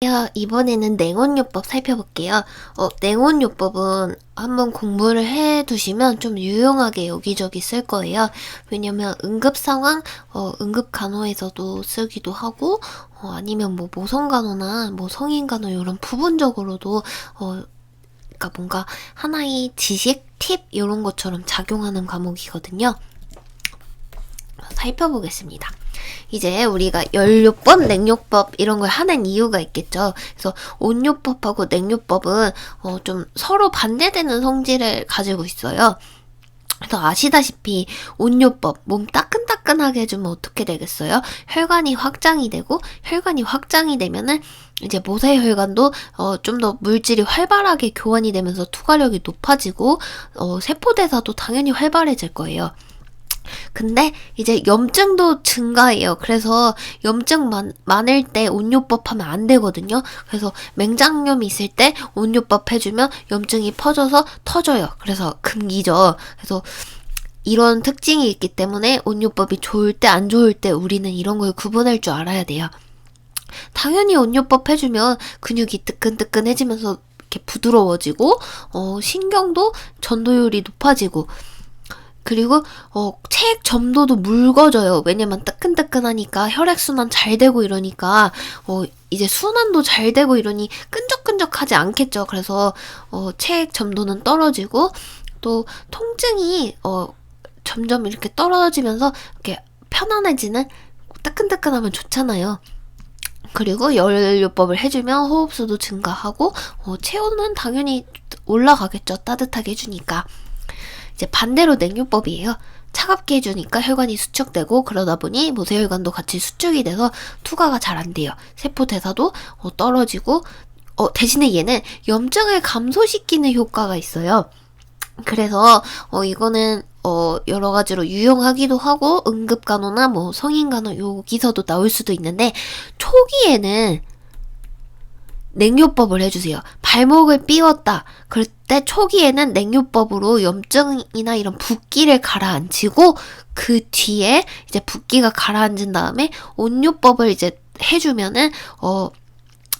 이번에는 냉온요법 살펴볼게요. 냉온요법은 한번 공부를 해두시면 좀 유용하게 여기저기 쓸 거예요. 왜냐면 응급상황, 응급간호에서도 쓰기도 하고, 아니면 뭐 모성간호나 뭐 성인간호 이런 부분적으로도, 그러니까 뭔가 하나의 지식, 팁 이런 것처럼 작용하는 과목이거든요. 살펴보겠습니다. 이제 우리가 연료법, 냉요법 이런 걸 하는 이유가 있겠죠. 그래서 온요법하고 냉요법은 좀 서로 반대되는 성질을 가지고 있어요. 그래서 아시다시피 온요법, 몸 따끈따끈하게 해주면 어떻게 되겠어요? 혈관이 확장이 되고, 혈관이 확장이 되면은 이제 모세혈관도 좀 더 물질이 활발하게 교환이 되면서 투과력이 높아지고, 세포대사도 당연히 활발해질 거예요. 근데 이제 염증도 증가해요. 그래서 염증 많을 때 온요법 하면 안 되거든요. 그래서 맹장염이 있을 때 온요법 해주면 염증이 퍼져서 터져요. 그래서 금기죠. 그래서 이런 특징이 있기 때문에 온요법이 좋을 때 안 좋을 때 우리는 이런 걸 구분할 줄 알아야 돼요. 당연히 온요법 해주면 근육이 뜨끈뜨끈해지면서 이렇게 부드러워지고 신경도 전도율이 높아지고 그리고 체액 점도도 묽어져요. 왜냐면 따끈따끈하니까 혈액순환 잘 되고 이러니까 이제 순환도 잘 되고 이러니 끈적끈적하지 않겠죠. 그래서 체액 점도는 떨어지고 또 통증이 점점 이렇게 떨어지면서 이렇게 편안해지는 따끈따끈하면 좋잖아요. 그리고 열요법을 해주면 호흡수도 증가하고 체온은 당연히 올라가겠죠. 따뜻하게 해주니까. 이제 반대로 냉요법이에요. 차갑게 해주니까 혈관이 수축되고 그러다 보니 모세혈관도 같이 수축이 돼서 투과가 잘 안 돼요. 세포 대사도 떨어지고 대신에 얘는 염증을 감소시키는 효과가 있어요. 그래서 이거는 여러 가지로 유용하기도 하고 응급간호나 뭐 성인간호 여기서도 나올 수도 있는데 초기에는 냉요법을 해주세요. 발목을 삐웠다. 그럴 때 초기에는 냉요법으로 염증이나 이런 붓기를 가라앉히고 그 뒤에 이제 붓기가 가라앉은 다음에 온요법을 이제 해주면은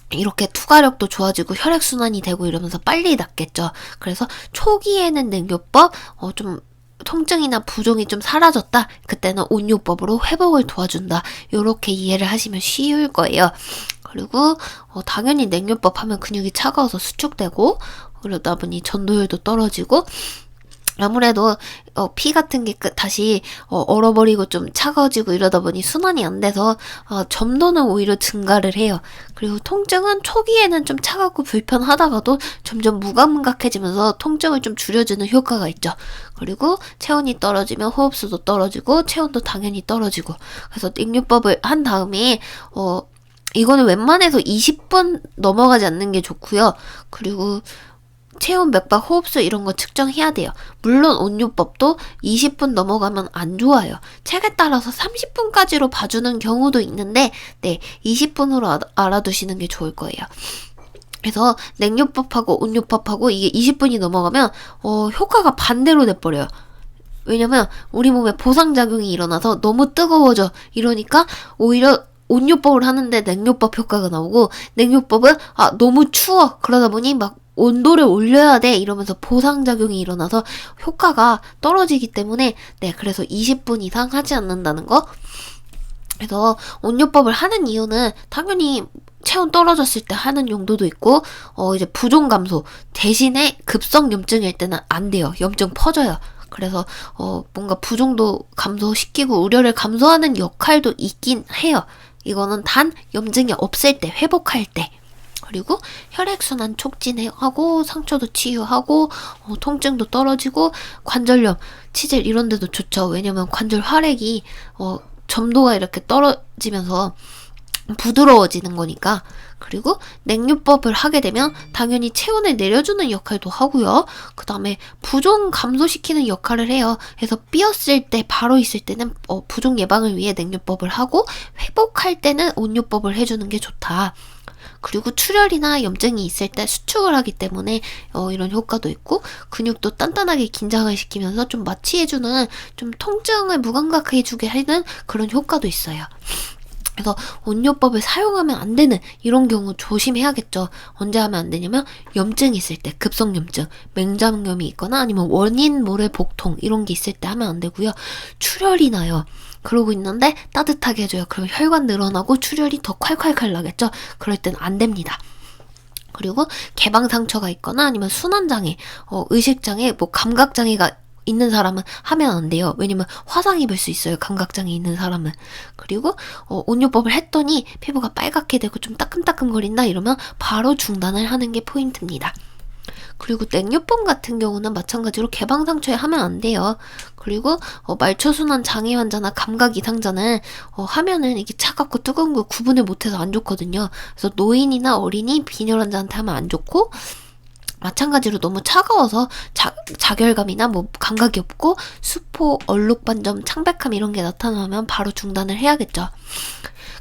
이렇게 투과력도 좋아지고 혈액순환이 되고 이러면서 빨리 낫겠죠. 그래서 초기에는 냉요법, 좀 통증이나 부종이 좀 사라졌다. 그때는 온요법으로 회복을 도와준다. 요렇게 이해를 하시면 쉬울 거예요. 그리고 당연히 냉요법 하면 근육이 차가워서 수축되고 그러다 보니 전도율도 떨어지고 아무래도 피 같은 게 다시 얼어버리고 좀 차가워지고 이러다 보니 순환이 안 돼서 점도는 오히려 증가를 해요. 그리고 통증은 초기에는 좀 차갑고 불편하다가도 점점 무감각해지면서 통증을 좀 줄여주는 효과가 있죠. 그리고 체온이 떨어지면 호흡수도 떨어지고 체온도 당연히 떨어지고 그래서 냉요법을 한 다음에 이거는 웬만해서 20분 넘어가지 않는 게 좋고요. 그리고 체온, 맥박, 호흡수 이런 거 측정해야 돼요. 물론 온요법도 20분 넘어가면 안 좋아요. 책에 따라서 30분까지로 봐주는 경우도 있는데 20분으로 알아두시는 게 좋을 거예요. 그래서 냉요법하고 온요법하고 이게 20분이 넘어가면 효과가 반대로 돼버려요. 왜냐면 우리 몸에 보상작용이 일어나서 너무 뜨거워져. 이러니까 오히려 온요법을 하는데 냉요법 효과가 나오고 냉요법은 너무 추워. 그러다 보니 막 온도를 올려야 돼 이러면서 보상작용이 일어나서 효과가 떨어지기 때문에 그래서 20분 이상 하지 않는다는 거. 그래서 온요법을 하는 이유는 당연히 체온 떨어졌을 때 하는 용도도 있고 이제 부종 감소 대신에 급성 염증일 때는 안 돼요. 염증 퍼져요. 그래서 뭔가 부종도 감소시키고 우려를 감소하는 역할도 있긴 해요. 이거는 단 염증이 없을 때 회복할 때 그리고 혈액순환 촉진하고 상처도 치유하고 통증도 떨어지고 관절염, 치질 이런 데도 좋죠. 왜냐면 관절 활액이 점도가 이렇게 떨어지면서 부드러워지는 거니까. 그리고 냉요법을 하게 되면 당연히 체온을 내려주는 역할도 하고요. 그 다음에 부종 감소시키는 역할을 해요. 그래서 삐었을 때 바로 있을 때는 부종 예방을 위해 냉요법을 하고 회복할 때는 온요법을 해주는 게 좋다. 그리고 출혈이나 염증이 있을 때 수축을 하기 때문에 이런 효과도 있고 근육도 단단하게 긴장을 시키면서 좀 마취해주는 좀 통증을 무감각해주게 하는 그런 효과도 있어요. 그래서 온요법을 사용하면 안 되는 이런 경우 조심해야겠죠. 언제 하면 안 되냐면 염증이 있을 때, 급성염증, 맹장염이 있거나 아니면 원인 모래 복통 이런 게 있을 때 하면 안 되고요. 출혈이 나요. 그러고 있는데 따뜻하게 해줘요. 그럼 혈관 늘어나고 출혈이 더 콸콸콸 나겠죠. 그럴 땐 안 됩니다. 그리고 개방 상처가 있거나 아니면 순환장애, 의식장애, 뭐 감각장애가 있는 사람은 하면 안 돼요. 왜냐면 화상 입을 수 있어요. 감각장애 있는 사람은. 그리고 온요법을 했더니 피부가 빨갛게 되고 좀 따끔따끔거린다 이러면 바로 중단을 하는 게 포인트입니다. 그리고 냉요법 같은 경우는 마찬가지로 개방 상처에 하면 안 돼요. 그리고 말초순환 장애 환자나 감각 이상자는 하면은 이게 차갑고 뜨거운 걸 구분을 못해서 안 좋거든요. 그래서 노인이나 어린이, 빈혈 환자한테 하면 안 좋고, 마찬가지로 너무 차가워서 자결감이나 뭐 감각이 없고 수포, 얼룩반점, 창백함 이런 게 나타나면 바로 중단을 해야겠죠.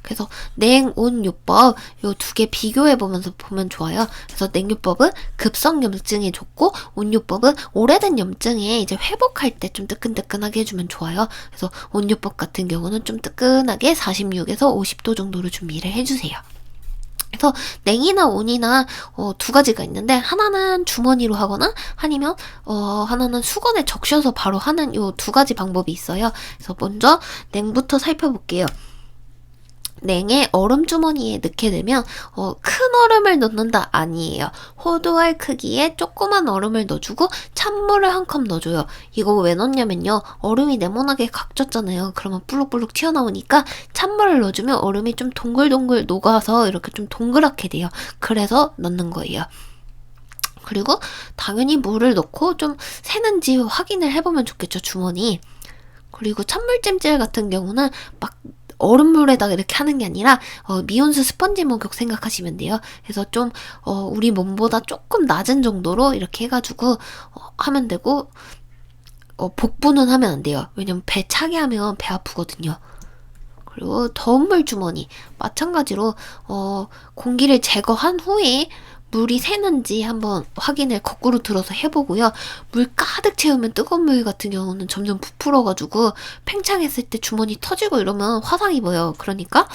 그래서 냉, 온 요법 요 두 개 비교해 보면서 보면 좋아요. 그래서 냉요법은 급성 염증에 좋고 온요법은 오래된 염증에 이제 회복할 때 좀 뜨끈뜨끈하게 해주면 좋아요. 그래서 온요법 같은 경우는 좀 뜨끈하게 46에서 50도 정도로 준비를 해주세요. 그래서 냉이나 온이나 두 가지가 있는데 하나는 주머니로 하거나 아니면 하나는 수건에 적셔서 바로 하는 요 두 가지 방법이 있어요. 그래서 먼저 냉부터 살펴볼게요. 냉에 얼음 주머니에 넣게 되면 큰 얼음을 넣는다 아니에요. 호두알 크기의 조그만 얼음을 넣어주고 찬물을 한 컵 넣어줘요. 이거 왜 넣냐면요. 얼음이 네모나게 각졌잖아요. 그러면 불룩불룩 튀어나오니까 찬물을 넣어주면 얼음이 좀 동글동글 녹아서 이렇게 좀 동그랗게 돼요. 그래서 넣는 거예요. 그리고 당연히 물을 넣고 좀 새는지 확인을 해보면 좋겠죠. 주머니. 그리고 찬물찜질 같은 경우는 막 얼음물에다가 이렇게 하는 게 아니라 미온수 스펀지 목욕 생각하시면 돼요. 그래서 좀 우리 몸보다 조금 낮은 정도로 이렇게 해가지고 하면 되고 복부는 하면 안 돼요. 왜냐면 배 차게 하면 배 아프거든요. 그리고 더운 물 주머니 마찬가지로 공기를 제거한 후에 물이 새는지 한번 확인을 거꾸로 들어서 해보고요. 물 가득 채우면 뜨거운 물 같은 경우는 점점 부풀어가지고 팽창했을 때 주머니 터지고 이러면 화상 입어요. 그러니까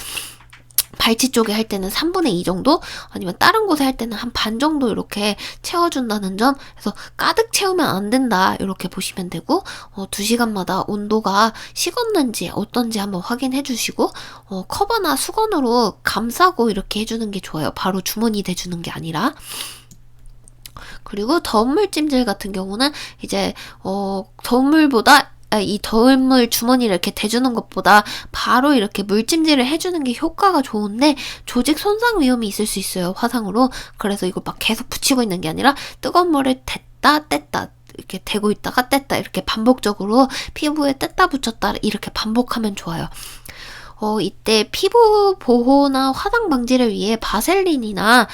발치 쪽에 할 때는 3분의 2 정도 아니면 다른 곳에 할 때는 한 반 정도 이렇게 채워준다는 점. 그래서 가득 채우면 안 된다 이렇게 보시면 되고 2시간마다 온도가 식었는지 어떤지 한번 확인해 주시고 커버나 수건으로 감싸고 이렇게 해주는 게 좋아요. 바로 주머니 대주는 게 아니라. 그리고 더운 물 찜질 같은 경우는 이제 더운 물보다 이 더운 물 주머니를 이렇게 대주는 것보다 바로 이렇게 물찜질을 해주는 게 효과가 좋은데 조직 손상 위험이 있을 수 있어요. 화상으로. 그래서 이거 막 계속 붙이고 있는 게 아니라 뜨거운 물을 댔다 뗐다 이렇게 대고 있다가 뗐다 이렇게 반복적으로 피부에 뗐다 붙였다 이렇게 반복하면 좋아요. 이때 피부 보호나 화상 방지를 위해 바셀린이나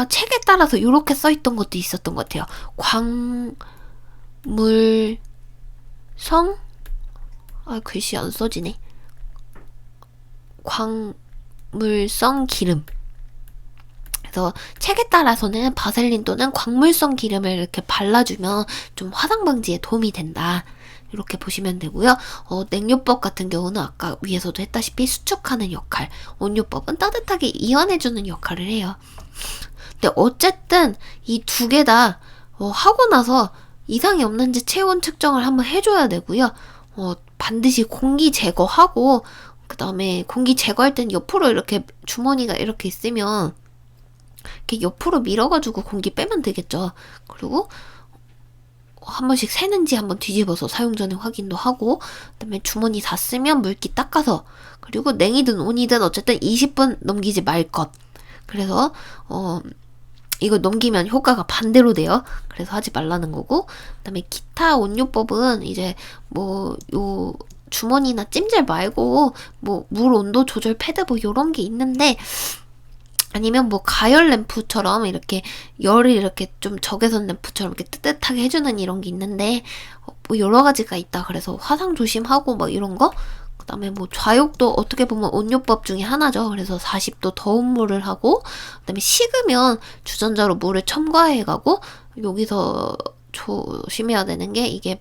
책에 따라서 이렇게 써있던 것도 있었던 것 같아요. 글씨 안 써지네. 광물성 기름. 그래서 책에 따라서는 바셀린 또는 광물성 기름을 이렇게 발라주면 좀 화상 방지에 도움이 된다. 이렇게 보시면 되고요. 냉요법 같은 경우는 아까 위에서도 했다시피 수축하는 역할, 온요법은 따뜻하게 이완해주는 역할을 해요. 근데 어쨌든 이 두 개 다 하고 나서 이상이 없는지 체온 측정을 한번 해줘야 되고요. 반드시 공기 제거하고 그 다음에 공기 제거할 땐 옆으로 이렇게 주머니가 이렇게 있으면 이렇게 옆으로 밀어가지고 공기 빼면 되겠죠. 그리고 한 번씩 새는지 한번 뒤집어서 사용 전에 확인도 하고 그 다음에 주머니 다 쓰면 물기 닦아서 그리고 냉이든 온이든 어쨌든 20분 넘기지 말 것. 그래서 이거 넘기면 효과가 반대로 돼요. 그래서 하지 말라는 거고. 그다음에 기타 온요법은 이제 요 주머니나 찜질 말고 물 온도 조절 패드 요런 게 있는데 아니면 가열 램프처럼 이렇게 열을 이렇게 좀 적외선 램프처럼 이렇게 뜨뜻하게 해주는 이런 게 있는데 여러 가지가 있다. 그래서 화상 조심하고 이런 거. 그다음에 좌욕도 어떻게 보면 온요법 중에 하나죠. 그래서 40도 더운 물을 하고 그다음에 식으면 주전자로 물을 첨가해가고 여기서 조심해야 되는 게 이게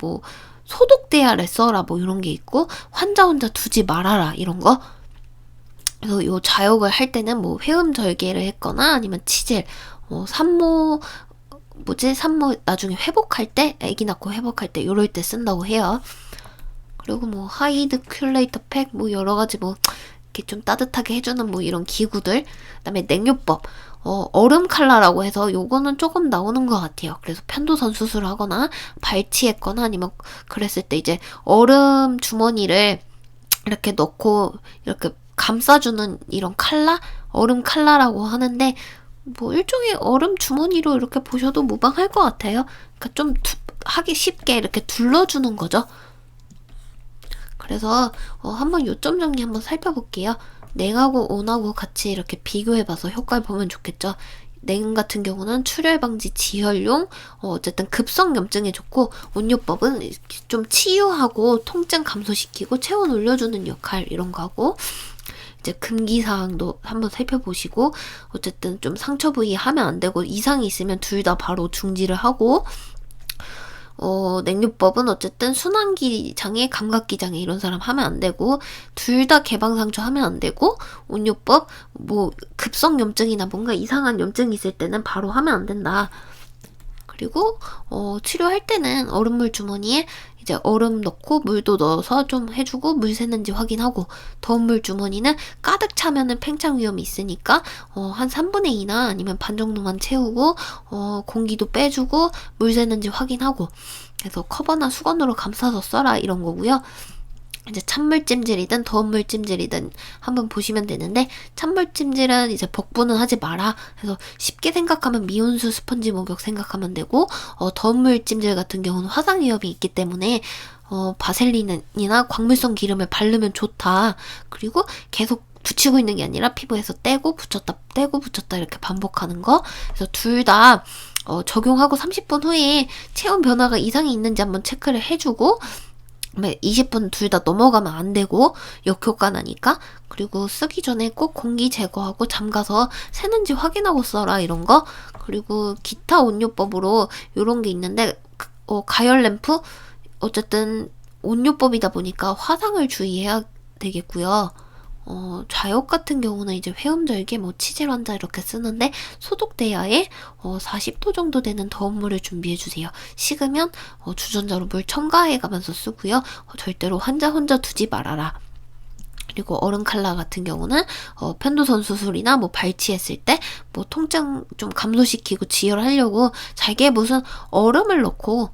소독돼야 써라 이런 게 있고 환자 혼자 두지 말아라 이런 거. 그래서 요 자욕을 할 때는 뭐 회음 절개를 했거나 아니면 치질, 산모 산모 나중에 회복할 때, 아기 낳고 회복할 때 요럴 때 쓴다고 해요. 그리고 뭐 하이드 큘레이터 팩, 뭐 여러 가지 뭐 이렇게 좀 따뜻하게 해주는 뭐 이런 기구들. 그다음에 냉요법. 얼음 칼라라고 해서 요거는 조금 나오는 것 같아요. 그래서 편도선 수술하거나 발치했거나 아니면 그랬을 때 이제 얼음 주머니를 이렇게 넣고 이렇게 감싸주는 이런 칼라? 얼음 칼라라고 하는데 뭐 일종의 얼음 주머니로 이렇게 보셔도 무방할 것 같아요. 그러니까 좀 하기 쉽게 이렇게 둘러주는 거죠. 그래서 한번 요점 정리 한번 살펴볼게요. 냉하고 온하고 같이 이렇게 비교해봐서 효과를 보면 좋겠죠. 냉 같은 경우는 출혈 방지 지혈용, 어쨌든 급성염증에 좋고, 온요법은 좀 치유하고 통증 감소시키고 체온 올려주는 역할 이런 거 하고, 이제 금기사항도 한번 살펴보시고, 어쨌든 좀 상처 부위 하면 안 되고 이상이 있으면 둘 다 바로 중지를 하고, 냉요법은 어쨌든 순환기 장애, 감각기 장애 이런 사람 하면 안 되고, 둘 다 개방상처 하면 안 되고, 온요법, 뭐, 급성염증이나 뭔가 이상한 염증이 있을 때는 바로 하면 안 된다. 그리고, 치료할 때는 얼음물 주머니에 이제 얼음 넣고 물도 넣어서 좀 해주고 물 새는지 확인하고, 더운 물 주머니는 가득 차면은 팽창 위험이 있으니까 한 3분의 2나 아니면 반 정도만 채우고 공기도 빼주고 물 새는지 확인하고, 그래서 커버나 수건으로 감싸서 써라 이런 거고요. 이제 찬물 찜질이든 더운 물 찜질이든 한번 보시면 되는데, 찬물 찜질은 이제 복부는 하지 마라. 그래서 쉽게 생각하면 미온수 스펀지 목욕 생각하면 되고, 더운 물 찜질 같은 경우는 화상 위험이 있기 때문에 바셀린이나 광물성 기름을 바르면 좋다. 그리고 계속 붙이고 있는 게 아니라 피부에서 떼고 붙였다 이렇게 반복하는 거. 그래서 둘 다 적용하고 30분 후에 체온 변화가 이상이 있는지 한번 체크를 해주고, 20분 둘 다 넘어가면 안 되고 역효과 나니까. 그리고 쓰기 전에 꼭 공기 제거하고 잠가서 새는지 확인하고 써라 이런 거. 그리고 기타 온요법으로 요런 게 있는데, 가열 램프, 어쨌든 온요법이다 보니까 화상을 주의해야 되겠고요. 좌욕 같은 경우는 이제 회음절개, 뭐 치질 환자 이렇게 쓰는데, 소독대야에 40도 정도 되는 더운 물을 준비해주세요. 식으면 주전자로 물 첨가해가면서 쓰고요. 절대로 환자 혼자 두지 말아라. 그리고 얼음 칼라 같은 경우는 편도선 수술이나 뭐 발치했을 때 뭐 통증 좀 감소시키고 지혈하려고 잘게 무슨 얼음을 넣고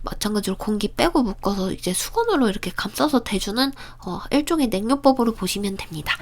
마찬가지로 공기 빼고 묶어서 이제 수건으로 이렇게 감싸서 대주는 일종의 냉요법으로 보시면 됩니다.